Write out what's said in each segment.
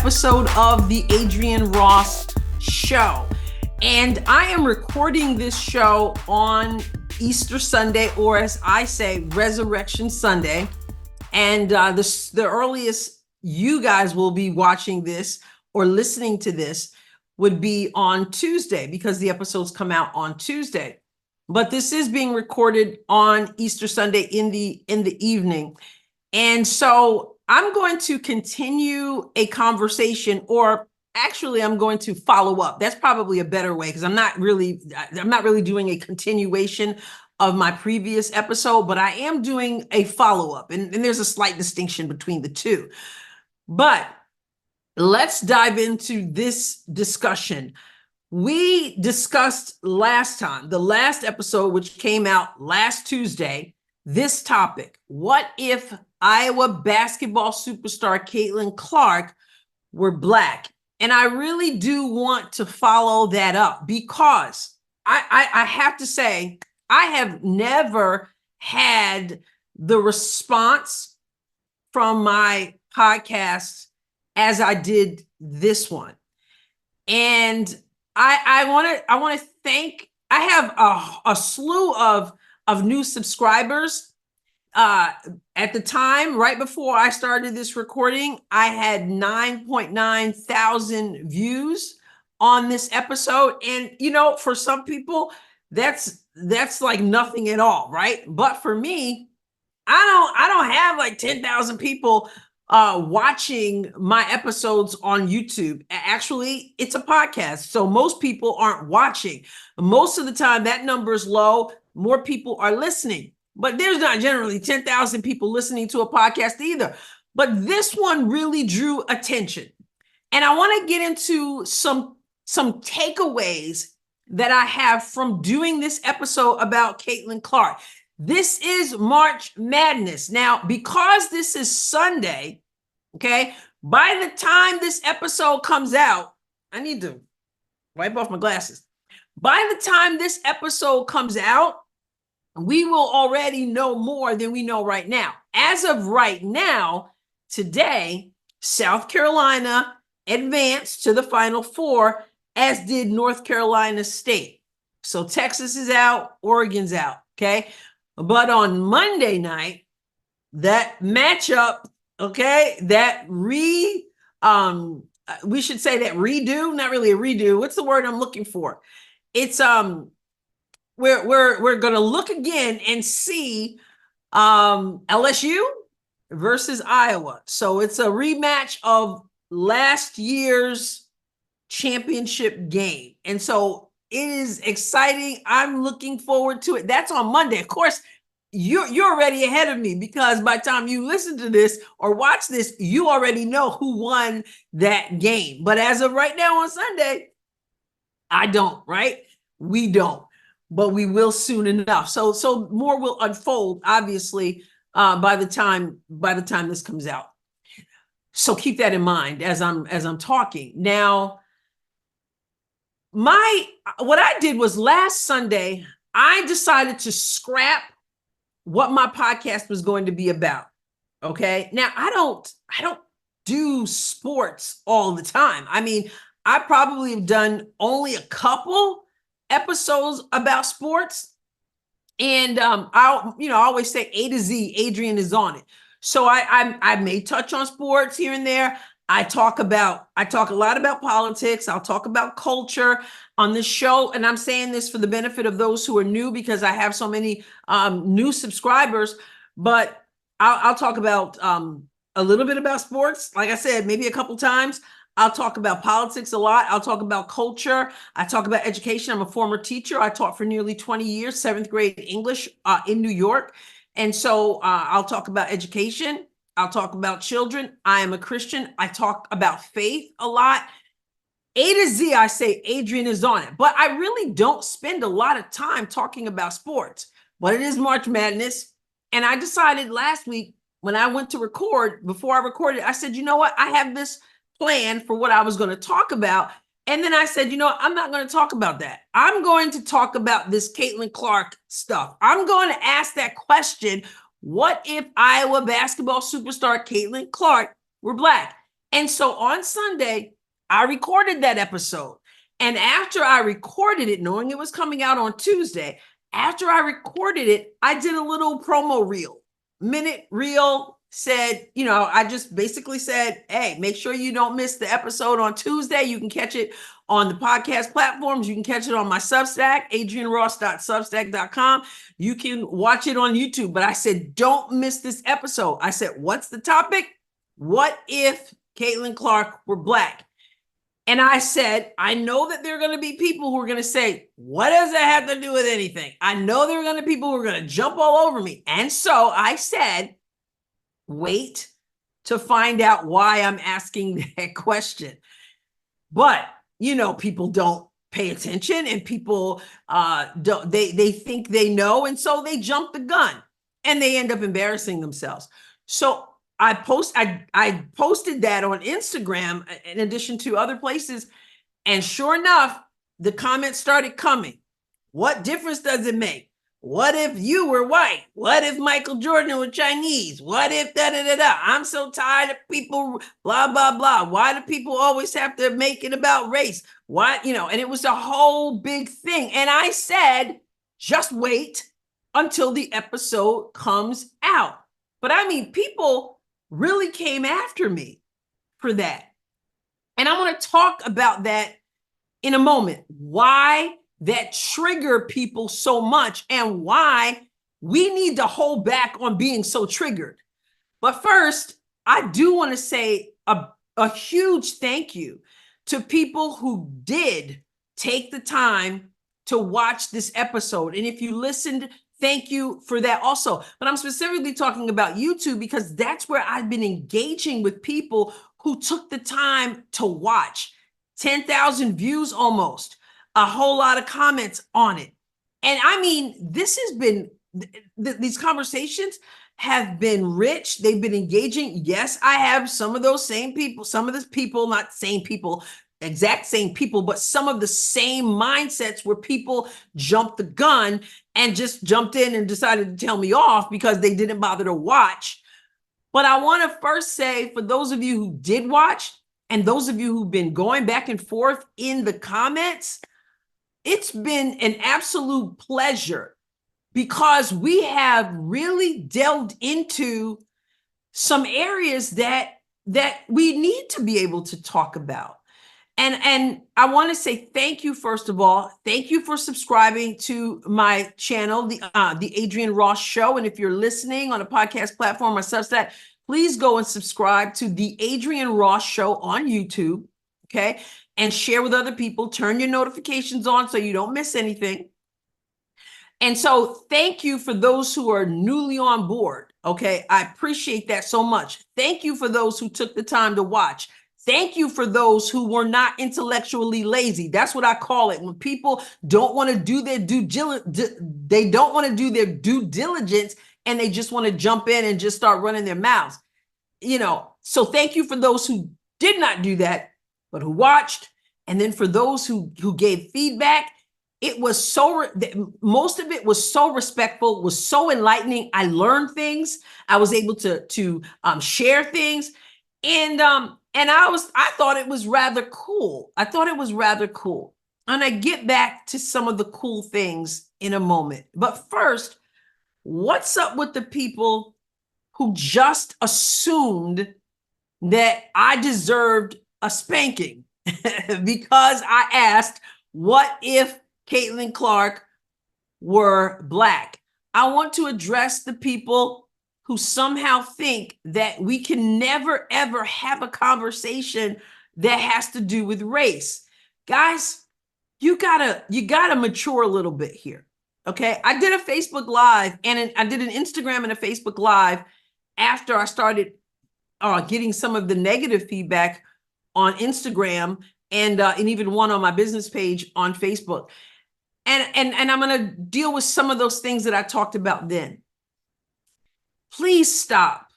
episode of the Adrienne Ross Show. And I am recording this show on Easter Sunday, or as I say, Resurrection Sunday. And the earliest you guys will be watching this or listening to this would be on Tuesday, because the episodes come out on Tuesday. But this is being recorded on Easter Sunday in the evening. And so I'm going to continue a conversation, or actually I'm going to follow up. That's probably a better way, because I'm not really doing a continuation of my previous episode, but I am doing a follow-up. And there's a slight distinction between the two. But let's dive into this discussion. We discussed last time, the last episode, which came out last Tuesday, this topic: what if Iowa basketball superstar Caitlin Clark were Black? And I really do want to follow that up, because I have to say, I have never had the response from my podcast as I did this one. And I want to thank, I have a slew of new subscribers. At the time, right before I started this recording, I had 9.9 thousand views on this episode. And, you know, for some people, that's like nothing at all, right? But for me, I don't have like 10,000 people watching my episodes on YouTube. Actually, it's a podcast, so most people aren't watching. Most of the time, that number is low. More people are listening. But there's not generally 10,000 people listening to a podcast either. But this one really drew attention. And I want to get into some takeaways that I have from doing this episode about Caitlin Clark. This is March Madness. Now, because this is Sunday, okay, by the time this episode comes out, I need to wipe off my glasses. By the time this episode comes out, we will already know more than we know right now. As of right now, today, South Carolina advanced to the Final Four, as did North Carolina State. So Texas is out, Oregon's out, okay? But on Monday night, that matchup, okay, we should say that redo, not really a redo. What's the word I'm looking for? It's we're going to look again and see LSU versus Iowa. So it's a rematch of last year's championship game. And so it is exciting. I'm looking forward to it. That's on Monday. Of course, you're already ahead of me, because by the time you listen to this or watch this, you already know who won that game. But as of right now on Sunday, I don't, right? We don't. But we will soon enough. So more will unfold, obviously, by the time this comes out. So keep that in mind as I'm talking. Now, what I did was last Sunday, I decided to scrap what my podcast was going to be about. Okay. Now, I don't do sports all the time. I mean, I probably have done only a couple episodes about sports, and I always say A to Z, Adrienne is on it. So I may touch on sports here and there. I talk a lot about politics. I'll talk about culture on this show, and I'm saying this for the benefit of those who are new, because I have so many new subscribers. But I'll talk about a little bit about sports, like I said, maybe a couple times. I'll talk about politics a lot. I'll talk about culture. I talk about education. I'm a former teacher. I taught for nearly 20 years, 7th grade English in New York. And so I'll talk about education. I'll talk about children. I am a Christian. I talk about faith a lot. A to Z, I say Adrienne is on it. But I really don't spend a lot of time talking about sports. But it is March Madness. And I decided last week when I went to record, before I recorded, I said, you know what? I have this plan for what I was going to talk about. And then I said, you know, I'm not going to talk about that. I'm going to talk about this Caitlin Clark stuff. I'm going to ask that question: what if Iowa basketball superstar Caitlin Clark were Black? And so on Sunday, I recorded that episode. And after I recorded it, knowing it was coming out on Tuesday, after I recorded it, I did a little promo reel, minute reel, said, I just basically said, hey, make sure you don't miss the episode on Tuesday. You can catch it on the podcast platforms. You can catch it on my Substack, adrienneross.substack.com. You can watch it on YouTube. But I said, don't miss this episode. I said, what's the topic? What if Caitlin Clark were Black? And I said, I know that there are going to be people who are going to say, what does that have to do with anything? I know there are going to be people who are going to jump all over me. And so I said, wait to find out why I'm asking that question. But, people don't pay attention, and people they think they know. And so they jump the gun and they end up embarrassing themselves. So I posted that on Instagram in addition to other places. And sure enough, the comments started coming. What difference does it make? What if you were white? What if Michael Jordan were Chinese? What if da-da-da-da? I'm so tired of people, blah, blah, blah. Why do people always have to make it about race? Why, and it was a whole big thing. And I said, just wait until the episode comes out. But I mean, people really came after me for that. And I want to talk about that in a moment. Why that trigger people so much and why we need to hold back on being so triggered. But first, I do want to say a huge thank you to people who did take the time to watch this episode. And if you listened, thank you for that also. But I'm specifically talking about YouTube because that's where I've been engaging with people who took the time to watch. 10,000 views almost, a whole lot of comments on it. And I mean, this has been, these conversations have been rich. They've been engaging. Yes, I have some of those same people, some of the people, not same people, exact same people, but some of the same mindsets where people jumped the gun and just jumped in and decided to tell me off because they didn't bother to watch. But I want to first say, for those of you who did watch and those of you who've been going back and forth in the comments, it's been an absolute pleasure because we have really delved into some areas that we need to be able to talk about. And I want to say thank you, first of all. Thank you for subscribing to my channel, the Adrienne Ross Show. And if you're listening on a podcast platform or Substack, please go and subscribe to the Adrienne Ross Show on YouTube, okay? And share with other people. Turn your notifications on so you don't miss anything. And so thank you for those who are newly on board, okay? I appreciate that so much. Thank you for those who took the time to watch. Thank you for those who were not intellectually lazy. That's what I call it. When people don't want to do their they don't want to do their due diligence and they just want to jump in and just start running their mouths. So thank you for those who did not do that, but who watched. And then for those who gave feedback, it was most of it was so respectful, was so enlightening. I learned things. I was able to share things. And I thought it was rather cool. And I get back to some of the cool things in a moment. But first, what's up with the people who just assumed that I deserved a spanking because I asked, what if Caitlin Clark were Black? I want to address the people who somehow think that we can never, ever have a conversation that has to do with race. Guys, you gotta mature a little bit here, okay? I did a Facebook Live and I did an Instagram and a Facebook Live after I started getting some of the negative feedback on Instagram and even one on my business page on Facebook. And I'm gonna deal with some of those things that I talked about then. Please stop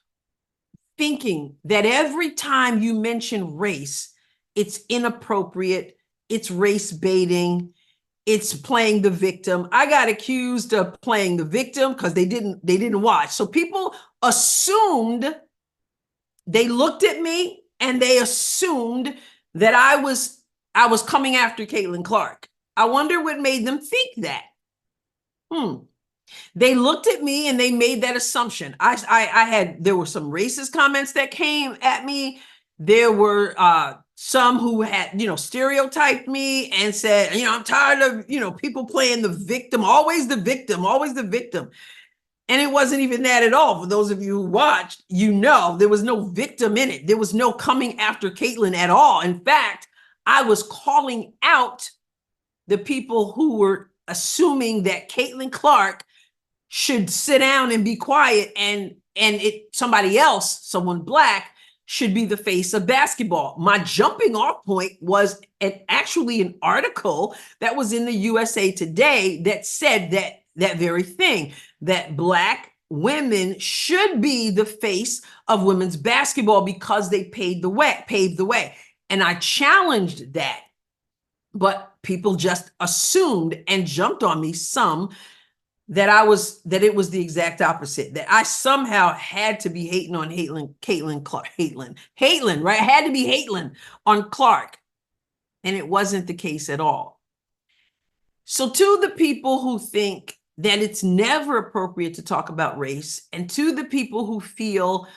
thinking that every time you mention race, it's inappropriate, it's race baiting, it's playing the victim. I got accused of playing the victim because they didn't watch. So people assumed, they looked at me and they assumed that I was coming after Caitlin Clark. I wonder what made them think that. They looked at me and they made that assumption. There were some racist comments that came at me. There were some who had, stereotyped me and said, I'm tired of, people playing the victim, always the victim, always the victim. And it wasn't even that at all. For those of you who watched, there was no victim in it. There was no coming after Caitlin at all. In fact, I was calling out the people who were assuming that Caitlin Clark should sit down and be quiet, and somebody else, someone Black, should be the face of basketball. My jumping off point was actually an article that was in the USA Today that said that very thing, that Black women should be the face of women's basketball because they paved the way. And I challenged that, but people just assumed and jumped on me some that it was the exact opposite, that I somehow had to be hating on Caitlin Clark, right? I had to be hating on Clark. And it wasn't the case at all. So to the people who think that it's never appropriate to talk about race, and to the people who feel,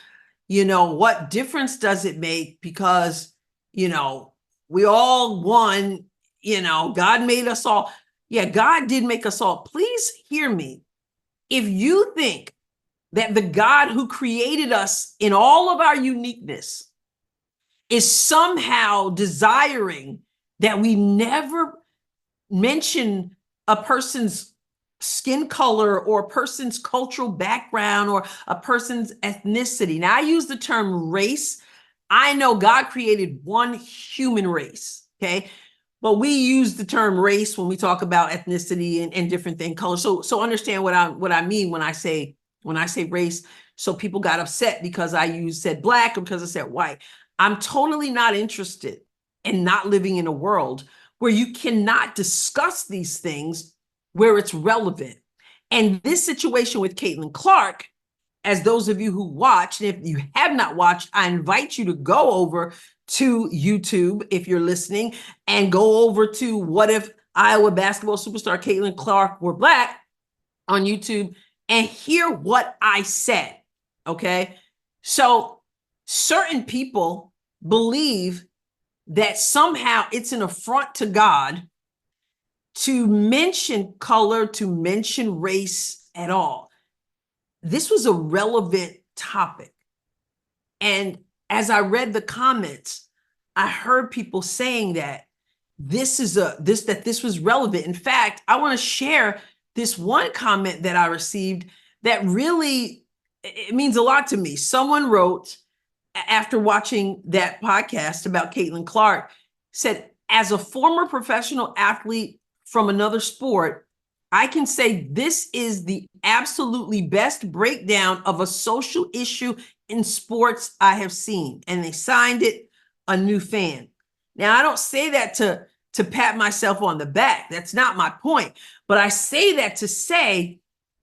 what difference does it make because, we all won, God made us all. Yeah, God did make us all. Please hear me. If you think that the God who created us in all of our uniqueness is somehow desiring that we never mention a person's skin color or a person's cultural background or a person's ethnicity. Now, I use the term race. I know God created one human race, okay? But we use the term race when we talk about ethnicity and different things, color. So understand what I mean when I say race. So people got upset because I said Black or because I said white. I'm totally not interested in not living in a world where you cannot discuss these things where it's relevant. And this situation with Caitlin Clark, as those of you who watched, and if you have not watched, I invite you to go over to YouTube if you're listening, and go over to What If Iowa Basketball Superstar Caitlin Clark Were Black on YouTube and hear what I said, okay? So certain people believe that somehow it's an affront to God to mention color, to mention race at all. This was a relevant topic. And as I read the comments, I heard people saying that this was relevant. In fact, I want to share this one comment that I received that really, it means a lot to me. Someone wrote, after watching that podcast about Caitlin Clark, said, as a former professional athlete from another sport, I can say this is the absolutely best breakdown of a social issue in sports I have seen. And they signed it, a new fan. Now, I don't say that to pat myself on the back. That's not my point. But I say that to say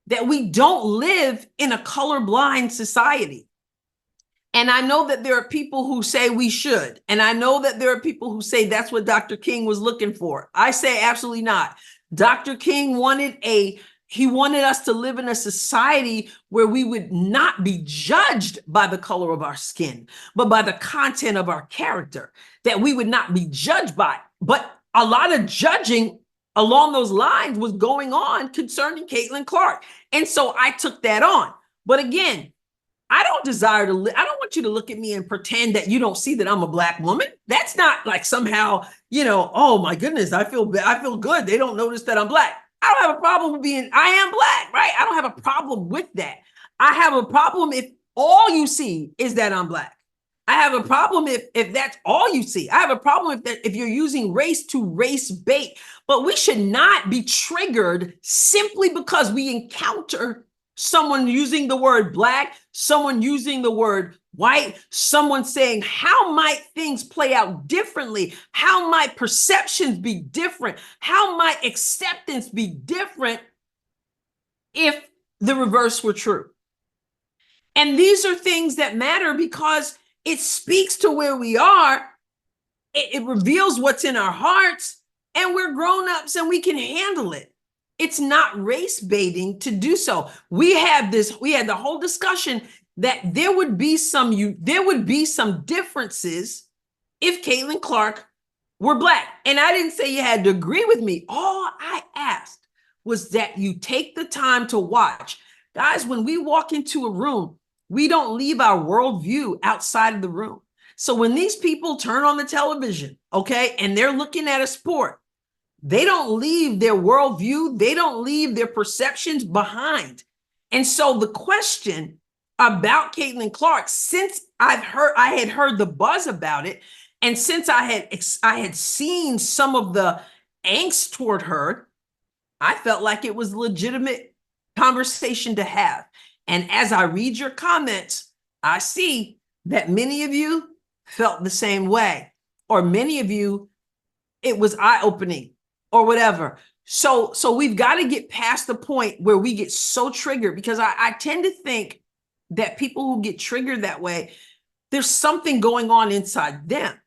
that we don't live in a colorblind society. And I know that there are people who say we should. And I know that there are people who say that's what Dr. King was looking for. I say absolutely not. Dr. King wanted us to live in a society where we would not be judged by the color of our skin, but by the content of our character, that we would not be judged by. But a lot of judging along those lines was going on concerning Caitlin Clark. And so I took that on. But again, I don't want you to look at me and pretend that you don't see that I'm a Black woman. That's not like somehow, oh my goodness, I feel good. They don't notice that I'm Black. I don't have a problem with I am Black, right? I don't have a problem with that. I have a problem if all you see is that I'm Black. I have a problem if that's all you see. I have a problem if you're using race to race bait. But we should not be triggered simply because we encounter someone using the word Black, someone using the word white, someone saying, how might things play out differently? How might perceptions be different? How might acceptance be different if the reverse were true? And these are things that matter because It speaks to where we are. It reveals what's in our hearts, and we're grown-ups and we can handle it. It's not race baiting to do so. We had the whole discussion that there would be some differences if Caitlin Clark were Black. And I didn't say you had to agree with me. All I asked was that you take the time to watch. Guys, when we walk into a room, we don't leave our worldview outside of the room. So when these people turn on the television, okay, and they're looking at a sport, they don't leave their worldview, they don't leave their perceptions behind. And so the question about Caitlin Clark, since I had heard the buzz about it, and since I had seen some of the angst toward her, I felt like it was a legitimate conversation to have. And as I read your comments, I see that many of you felt the same way, or many of you, it was eye-opening or whatever. So we've got to get past the point where we get so triggered, because I tend to think that people who get triggered that way, there's something going on inside them.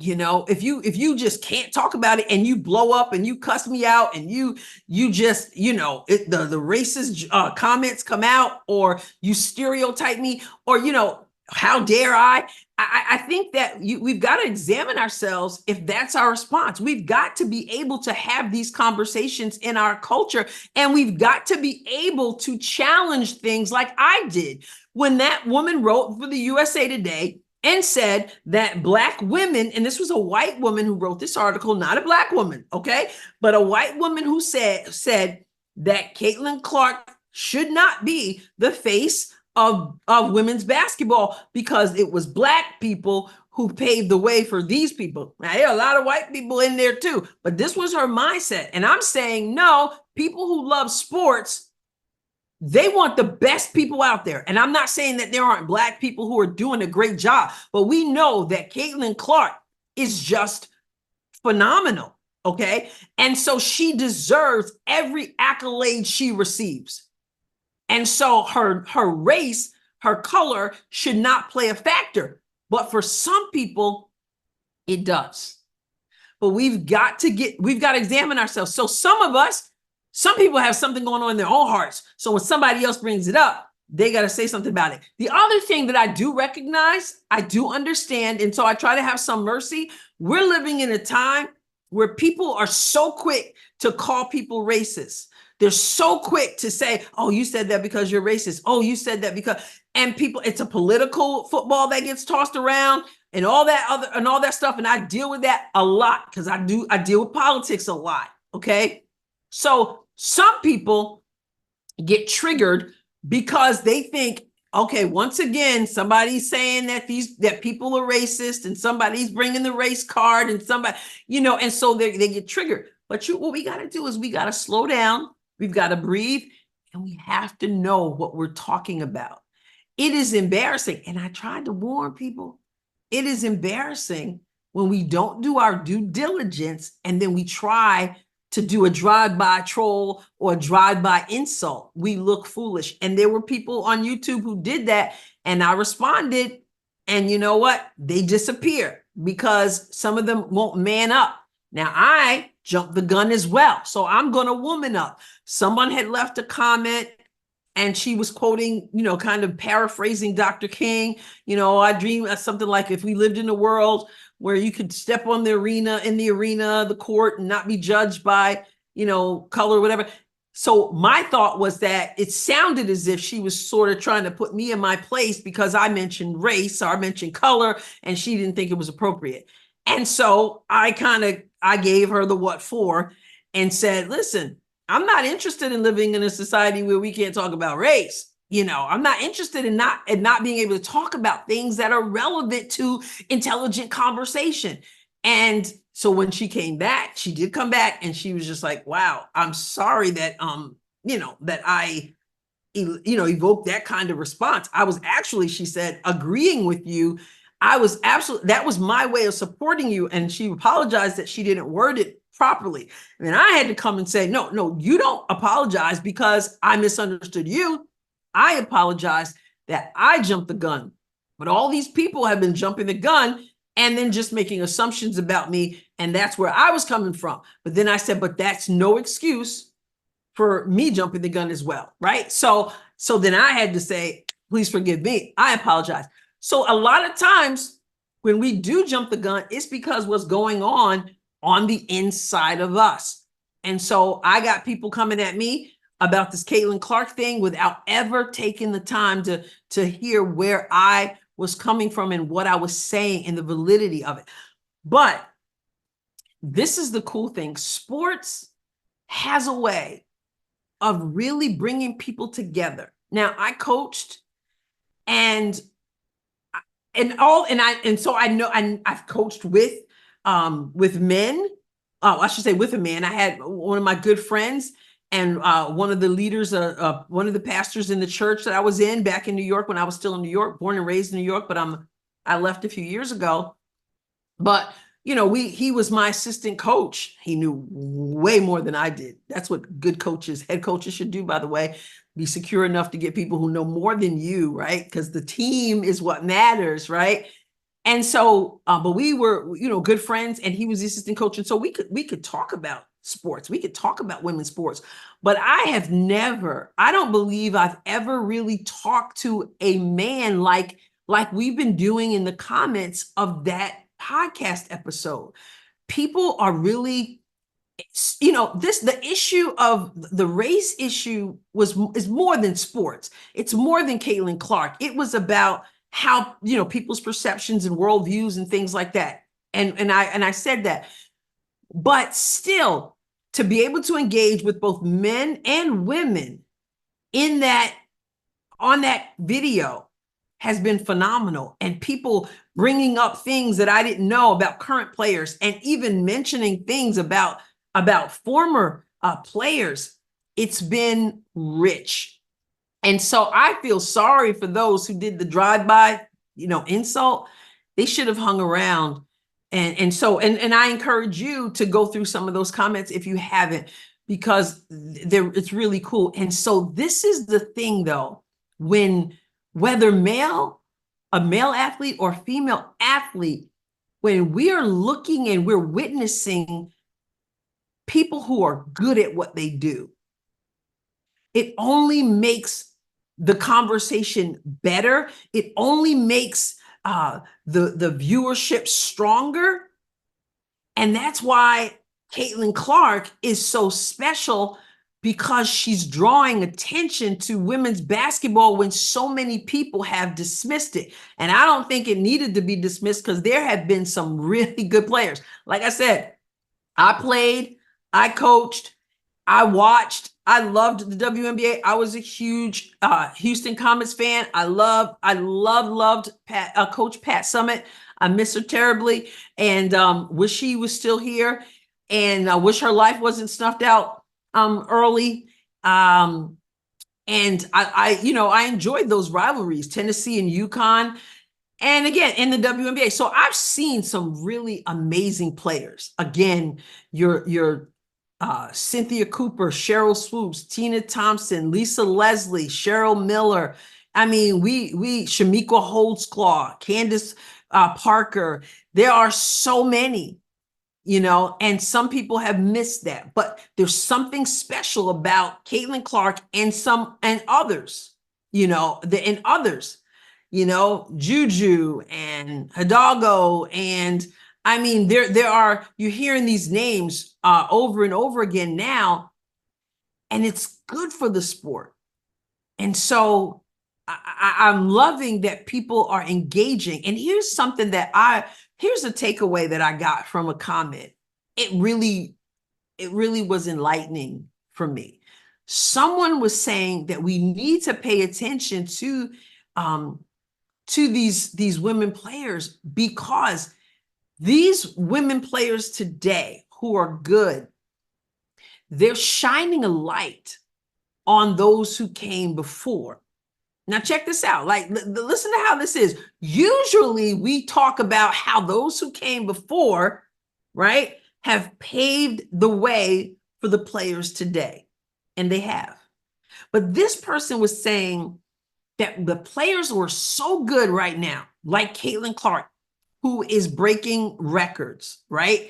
You know, if you just can't talk about it and you blow up and you cuss me out and you just, you know, the racist comments come out, or you stereotype me, or, you know, how dare I think that we've got to examine ourselves if that's our response. We've got to be able to have these conversations in our culture, and we've got to be able to challenge things like I did when that woman wrote for the USA Today and said that Black women, and this was a white woman who wrote this article, not a Black woman, okay, but a white woman who said that Caitlin Clark should not be the face of women's basketball because it was Black people who paved the way for these people. Now, there are a lot of white people in there too, but this was her mindset. And I'm saying, no, people who love sports, they want the best people out there. And I'm not saying that there aren't Black people who are doing a great job, but we know that Caitlin Clark is just phenomenal, okay? And so she deserves every accolade she receives. And so her race, her color should not play a factor. But for some people, it does. But we've got to examine ourselves. So some people have something going on in their own hearts. So when somebody else brings it up, they got to say something about it. The other thing that I do recognize, I do understand, and so I try to have some mercy. We're living in a time where people are so quick to call people racist. They're so quick to say, oh, you said that because you're racist. Oh, you said that because, and people, it's a political football that gets tossed around and all that stuff. And I deal with that a lot because I deal with politics a lot. Okay. So some people get triggered because they think, okay, once again, somebody's saying that people are racist and somebody's bringing the race card and somebody, you know, and so they get triggered. But what we got to do is we got to slow down. We've got to breathe, and we have to know what we're talking about. It is embarrassing. And I tried to warn people. It is embarrassing when we don't do our due diligence and then we try to do a drive-by troll or a drive-by insult. We look foolish. And there were people on YouTube who did that, and I responded, and you know what? They disappear because some of them won't man up. Now, I jumped the gun as well, so I'm going to woman up. Someone had left a comment, and she was quoting, you know, kind of paraphrasing Dr. King. You know, I dream of something like, if we lived in a world where you could step on the court, and not be judged by, you know, color, whatever. So my thought was that it sounded as if she was sort of trying to put me in my place because I mentioned race or I mentioned color, and she didn't think it was appropriate. And so I gave her the what for and said, listen, I'm not interested in living in a society where we can't talk about race. You know, I'm not interested in not being able to talk about things that are relevant to intelligent conversation. And so when she came back, she did come back, and she was just like, wow, I'm sorry that, that I, evoked that kind of response. I was actually, she said, agreeing with you. That was my way of supporting you. And she apologized that she didn't word it properly. And then I had to come and say, no, you don't apologize because I misunderstood you. I apologize that I jumped the gun But all these people have been jumping the gun and then just making assumptions about me. And that's where I was coming from. But then I said, but that's no excuse for me jumping the gun as well, right? So then I had to say, please forgive me. I apologize. So a lot of times when we do jump the gun, it's because what's going on the inside of us. And so I got people coming at me about this Caitlin Clark thing without ever taking the time to hear where I was coming from and what I was saying and the validity of it. But this is the cool thing. Sports has a way of really bringing people together. Now, I coached and so I know I've coached with men. I should say with a man. I had one of my good friends and one of the leaders, one of the pastors in the church that I was in back in New York when I was still in New York, born and raised in New York, but I left a few years ago. But he was my assistant coach. He knew way more than I did. That's what good coaches, head coaches should do, by the way. Be secure enough to get people who know more than you, right? Because the team is what matters, right? And so, but we were, good friends, and he was the assistant coach. And so we could talk about sports. We could talk about women's sports. But I don't believe I've ever really talked to a man like we've been doing in the comments of that podcast episode. People are really, the issue of the race issue is more than sports. It's more than Caitlin Clark. It was about how, people's perceptions and worldviews and things like that. And I said that, but still to be able to engage with both men and women on that video has been phenomenal. And people bringing up things that I didn't know about current players and even mentioning things about former players. It's been rich. And so I feel sorry for those who did the drive-by, insult. They should have hung around. And I encourage you to go through some of those comments if you haven't, because it's really cool. And so this is the thing, though, whether a male athlete or female athlete, when we are looking and we're witnessing people who are good at what they do, it only makes the conversation better. It only makes the viewership stronger. And that's why Caitlin Clark is so special, because she's drawing attention to women's basketball when so many people have dismissed it. And I don't think it needed to be dismissed, because there have been some really good players. Like I said, I played, I coached, I watched, I loved the WNBA. I was a huge Houston Comets fan. I loved Coach Pat Summitt. I miss her terribly, and wish she was still here, and I wish her life wasn't snuffed out early. And I enjoyed those rivalries, Tennessee and UConn, and again in the WNBA. So I've seen some really amazing players. Again, your Cynthia Cooper, Cheryl Swoops, Tina Thompson, Lisa Leslie, Cheryl Miller. I mean, we Shamika Holdsclaw, Candace Parker. There are so many. And some people have missed that, but there's something special about Caitlin Clark and others, Juju and Hidalgo. And I mean, you're hearing these names over and over again now, and it's good for the sport. And so I'm loving that people are engaging. And here's something here's a takeaway that I got from a comment. It really was enlightening for me. Someone was saying that we need to pay attention to these women players, because these women players today who are good, they're shining a light on those who came before. Now, check this out. Listen to how this is. Usually we talk about how those who came before, right, have paved the way for the players today. And they have. But this person was saying that the players who are so good right now, like Caitlin Clark, who is breaking records, right?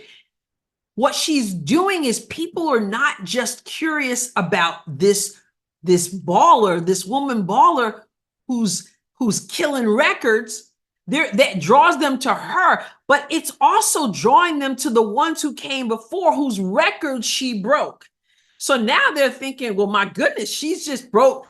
What she's doing is people are not just curious about this baller, this woman baller who's killing records. That draws them to her, but it's also drawing them to the ones who came before, whose records she broke. So now they're thinking, well, my goodness, she just broke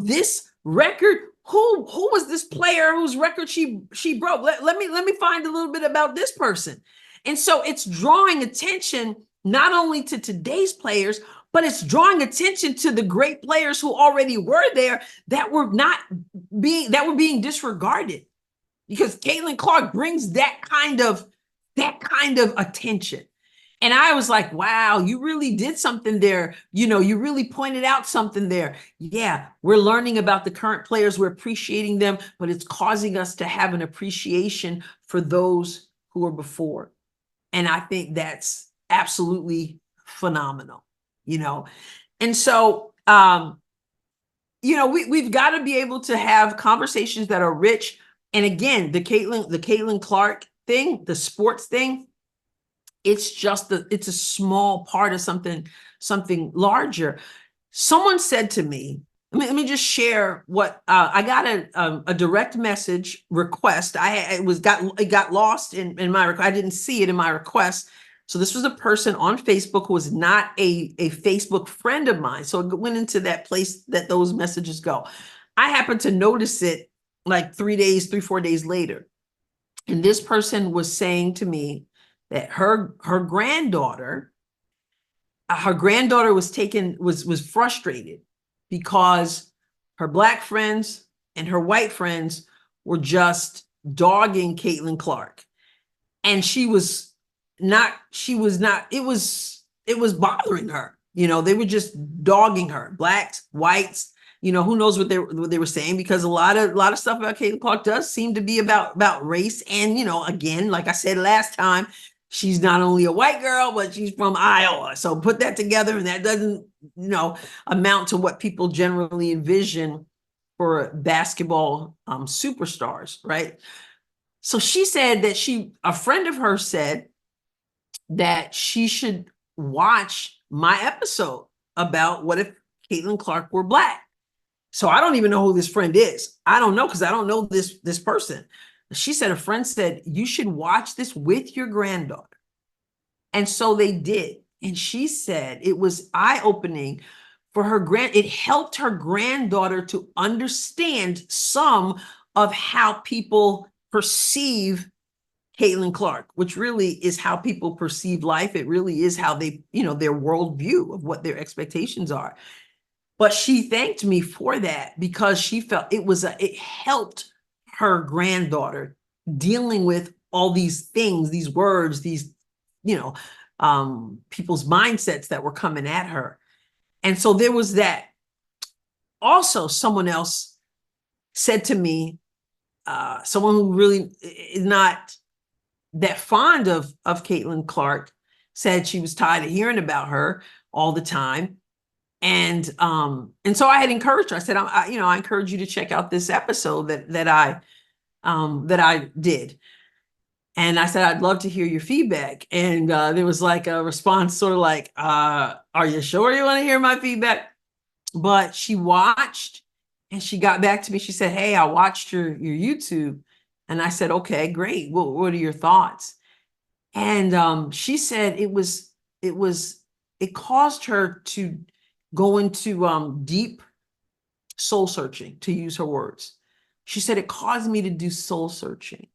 this record. Who was this player whose record she broke? Let me find a little bit about this person. And so it's drawing attention not only to today's players, but it's drawing attention to the great players who already were there that were being disregarded. Because Caitlin Clark brings that kind of attention. And I was like, wow, you really did something there. You really pointed out something there. Yeah, we're learning about the current players. We're appreciating them, but it's causing us to have an appreciation for those who were before. And I think that's absolutely phenomenal, And so, we've got to be able to have conversations that are rich. And again, the Caitlin Clark thing, the sports thing, it's a small part of something larger. Someone said to me, let me just share what I got a direct message request. It got lost in my request. I didn't see it in my request. So this was a person on Facebook who was not a Facebook friend of mine. So it went into that place that those messages go. I happened to notice it like 4 days later. And this person was saying to me that her granddaughter was frustrated because her Black friends and her white friends were just dogging Caitlin Clark. And it was bothering her. They were just dogging her, Blacks, whites, who knows what they were saying, because a lot of stuff about Caitlin Clark does seem to be about race. And, again, like I said last time, she's not only a white girl, but she's from Iowa. So put that together, and that doesn't, amount to what people generally envision for basketball superstars, right? So she said that a friend of hers said that she should watch my episode about what if Caitlin Clark were Black. So I don't even know who this friend is. I don't know, because I don't know this person. She said a friend said, you should watch this with your granddaughter. And so they did. And she said it was eye-opening for it helped her granddaughter to understand some of how people perceive Caitlin Clark, which really is how people perceive life. It really is how they, their worldview of what their expectations are. But she thanked me for that, because she felt it helped her granddaughter dealing with all these things, these words, these, people's mindsets that were coming at her. And so there was that. Also, someone else said to me, someone who really is not that fond of Caitlin Clark, said she was tired of hearing about her all the time. And so I had encouraged her. I said, I encourage you to check out this episode that I did. And I said, I'd love to hear your feedback. And there was like a response sort of like, are you sure you want to hear my feedback? But she watched and she got back to me. She said, hey, I watched your YouTube. And I said, okay, great. What are your thoughts? And she said it caused her to go into deep soul searching, to use her words. She said, it caused me to do soul searching,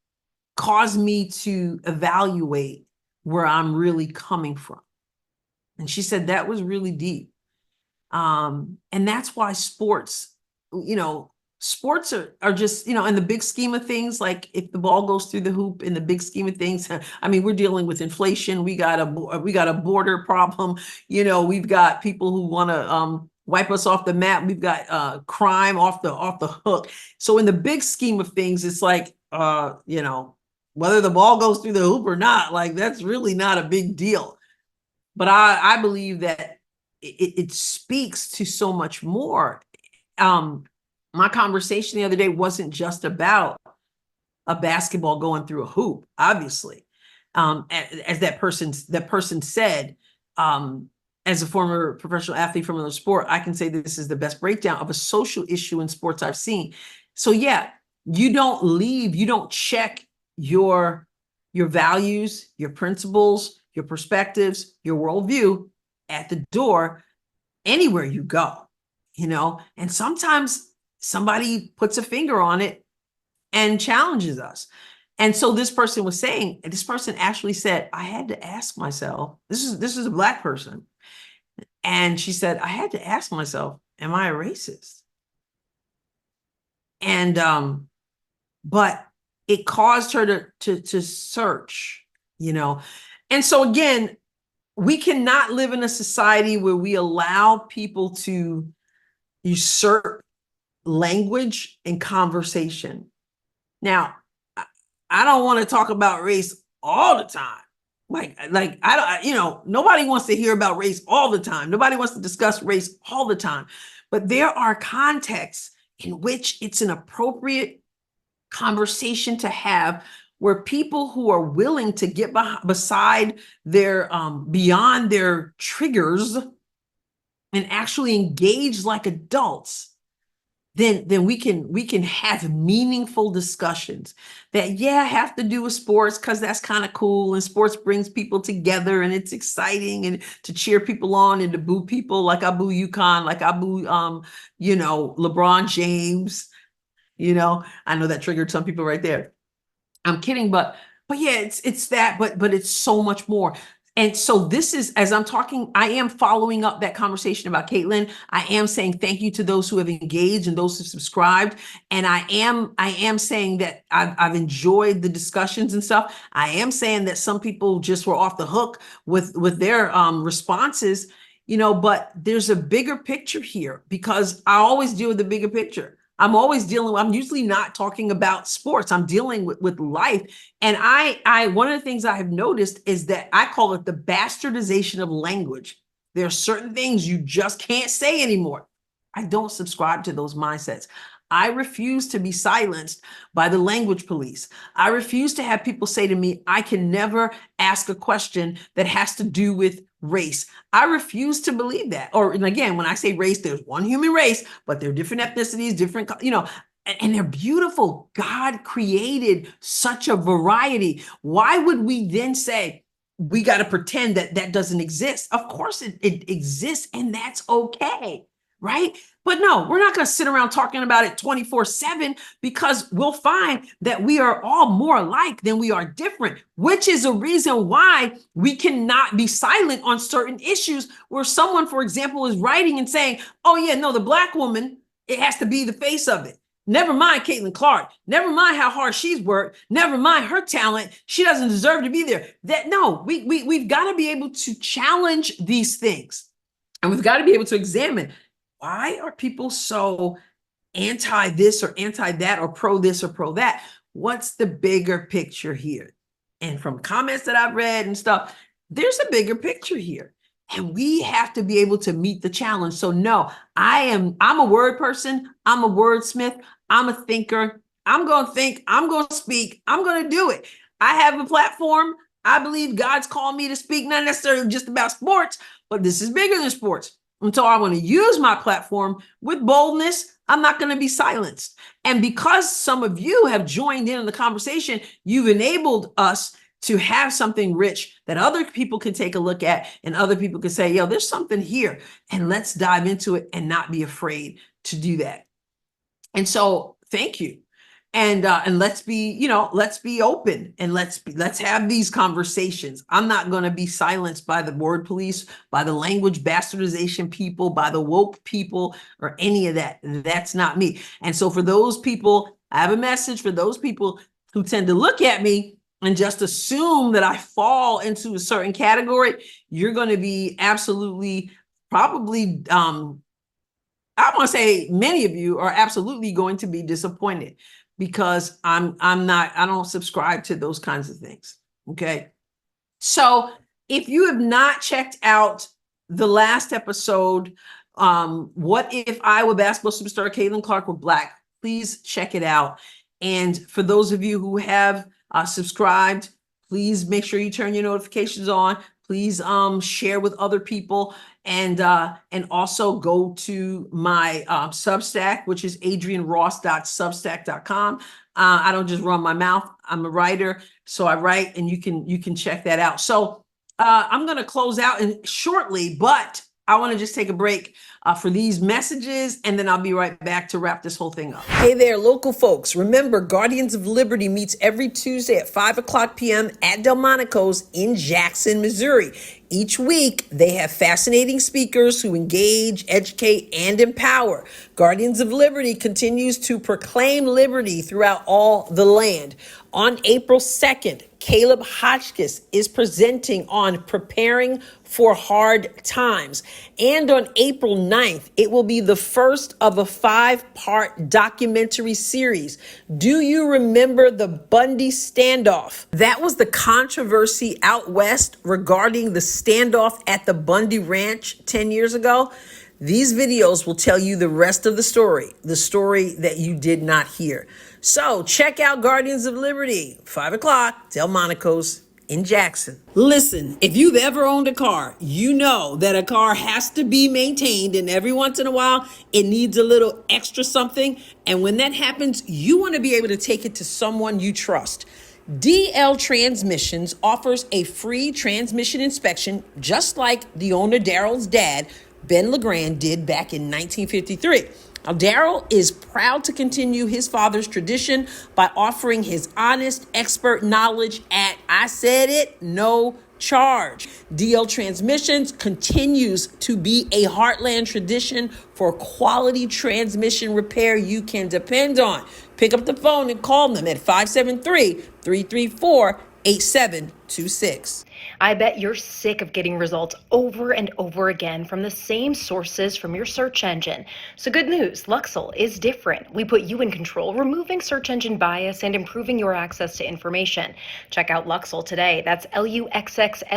caused me to evaluate where I'm really coming from. And she said that was really deep. And that's why sports are just, in the big scheme of things, like if the ball goes through the hoop, in the big scheme of things, I mean, we're dealing with inflation. We got a border problem. We've got people who want to wipe us off the map. We've got crime off the hook. So in the big scheme of things, it's like, whether the ball goes through the hoop or not, like that's really not a big deal. But I believe that it speaks to so much more. My conversation the other day wasn't just about a basketball going through a hoop, obviously. As that person said, as a former professional athlete from another sport, I can say that this is the best breakdown of a social issue in sports I've seen. So yeah, you don't check your values, your principles, your perspectives, your worldview at the door anywhere you go, and sometimes somebody puts a finger on it and challenges us. And so this person actually said, I had to ask myself, this is a Black person. And she said, I had to ask myself, am I a racist? And, but it caused her to search, And so again, we cannot live in a society where we allow people to usurp language and conversation. Now, I don't want to talk about race all the time. Like I don't, nobody wants to hear about race all the time. Nobody wants to discuss race all the time. But there are contexts in which it's an appropriate conversation to have, where people who are willing to get beside their beyond their triggers and actually engage like adults, then we can have meaningful discussions that have to do with sports, because that's kind of cool, and sports brings people together and it's exciting, and to cheer people on and to boo people, like I boo UConn, like I boo LeBron James. I know that triggered some people right there. I'm kidding, but yeah, it's that, but it's so much more. And so this is, as I'm talking, I am following up that conversation about Caitlin. I am saying thank you to those who have engaged and those who subscribed. And I am saying that I've enjoyed the discussions and stuff. I am saying that some people just were off the hook with their responses, but there's a bigger picture here, because I always deal with the bigger picture. I'm usually not talking about sports. I'm dealing with life. And one of the things I have noticed is that I call it the bastardization of language. There are certain things you just can't say anymore. I don't subscribe to those mindsets. I refuse to be silenced by the language police. I refuse to have people say to me, I can never ask a question that has to do with race. I refuse to believe that. And again, when I say race, there's one human race, but there are different ethnicities, different, and they're beautiful. God created such a variety. Why would we then say we got to pretend that doesn't exist? Of course it exists, and that's okay, right? But no, we're not going to sit around talking about it 24/7, because we'll find that we are all more alike than we are different, which is a reason why we cannot be silent on certain issues where someone, for example, is writing and saying, oh yeah, no, the Black woman, it has to be the face of it. Never mind Caitlin Clark. Never mind how hard she's worked. Never mind her talent. She doesn't deserve to be there. We've got to be able to challenge these things. And we've got to be able to examine, why are people so anti this or anti that, or pro this or pro that? What's the bigger picture here? And from comments that I've read and stuff, there's a bigger picture here. And we have to be able to meet the challenge. So no, I'm a word person. I'm a wordsmith. I'm a thinker. I'm going to think. I'm going to speak. I'm going to do it. I have a platform. I believe God's called me to speak, not necessarily just about sports, but this is bigger than sports. And so I want to use my platform with boldness. I'm not going to be silenced. And because some of you have joined in on the conversation, you've enabled us to have something rich that other people can take a look at, and other people can say, yo, there's something here, and let's dive into it and not be afraid to do that. And so thank you. And let's be open, and let's have these conversations. I'm not going to be silenced by the word police, by the language bastardization people, by the woke people, or any of that. That's not me. And so for those people, I have a message for those people who tend to look at me and just assume that I fall into a certain category. You're going to be absolutely, probably, I want to say many of you are absolutely going to be disappointed, because I don't subscribe to those kinds of things. Okay. So if you have not checked out the last episode, What If I Were Basketball Superstar Caitlin Clark Were Black, please check it out. And for those of you who have subscribed, please make sure you turn your notifications on. Please share with other people, and also go to my Substack, which is adrienneross.substack.com. I don't just run my mouth. I'm a writer, so I write, and you can check that out. So I'm going to close out shortly, but I want to just take a break for these messages, and then I'll be right back to wrap this whole thing up. Hey there, local folks. Remember, Guardians of Liberty meets every Tuesday at 5:00 p.m. at Delmonico's in Jackson, Missouri. Each week, they have fascinating speakers who engage, educate, and empower. Guardians of Liberty continues to proclaim liberty throughout all the land. On April 2nd, Caleb Hotchkiss is presenting on preparing for hard times. And on April 9th, it will be the first of a 5-part documentary series. Do you remember the Bundy standoff? That was the controversy out west regarding the standoff at the Bundy Ranch 10 years ago. These videos will tell you the rest of the story that you did not hear. So check out Guardians of Liberty, 5:00, Delmonico's in Jackson. Listen, if you've ever owned a car, you know that a car has to be maintained, and every once in a while, it needs a little extra something. And when that happens, you want to be able to take it to someone you trust. DL Transmissions offers a free transmission inspection, just like the owner Daryl's dad, Ben LeGrand, did back in 1953. Now, Daryl is proud to continue his father's tradition by offering his honest, expert knowledge at, I said it, no charge. DL Transmissions continues to be a heartland tradition for quality transmission repair you can depend on. Pick up the phone and call them at 573-334-8726. I bet you're sick of getting results over and over again from the same sources from your search engine. So good news, Luxel is different. We put you in control, removing search engine bias and improving your access to information. Check out Luxel today. That's LUXXLE.com.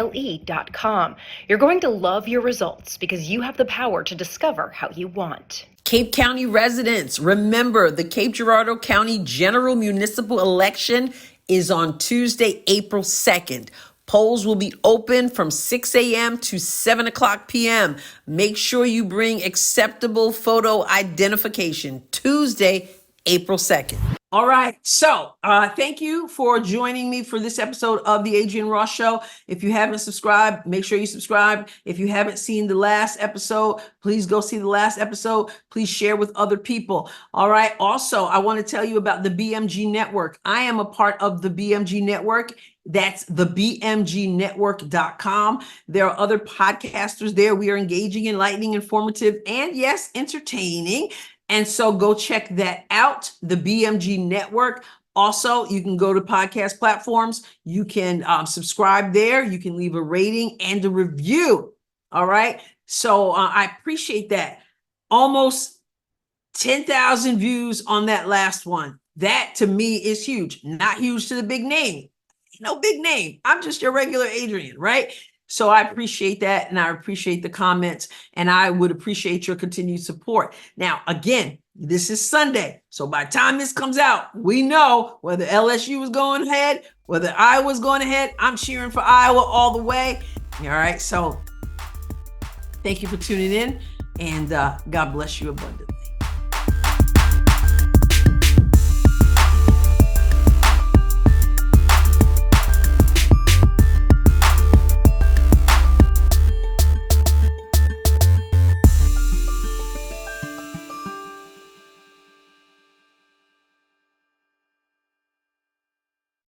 You're going to love your results because you have the power to discover how you want. Cape County residents, remember the Cape Girardeau County General Municipal Election is on Tuesday, April 2nd. Polls will be open from 6 a.m. to 7:00 p.m. Make sure you bring acceptable photo identification. Tuesday, April 2nd. All right. So thank you for joining me for this episode of the Adrienne Ross Show. If you haven't subscribed, make sure you subscribe. If you haven't seen the last episode, please go see the last episode. Please share with other people. All right. Also, I want to tell you about the BMG Network. I am a part of the BMG Network. That's the bmgnetwork.com. There are other podcasters there. We are engaging, enlightening, informative, and yes, entertaining. And so go check that out, the BMG Network. Also, you can go to podcast platforms. You can subscribe there. You can leave a rating and a review. All right. So I appreciate that. Almost 10,000 views on that last one. That to me is huge. Not huge to the big name. No big name. I'm just your regular Adrienne, right? So I appreciate that, and I appreciate the comments, and I would appreciate your continued support. Now, again, this is Sunday. So by the time this comes out, we know whether LSU was going ahead, whether Iowa's going ahead. I'm cheering for Iowa all the way. All right. So thank you for tuning in, and God bless you abundantly.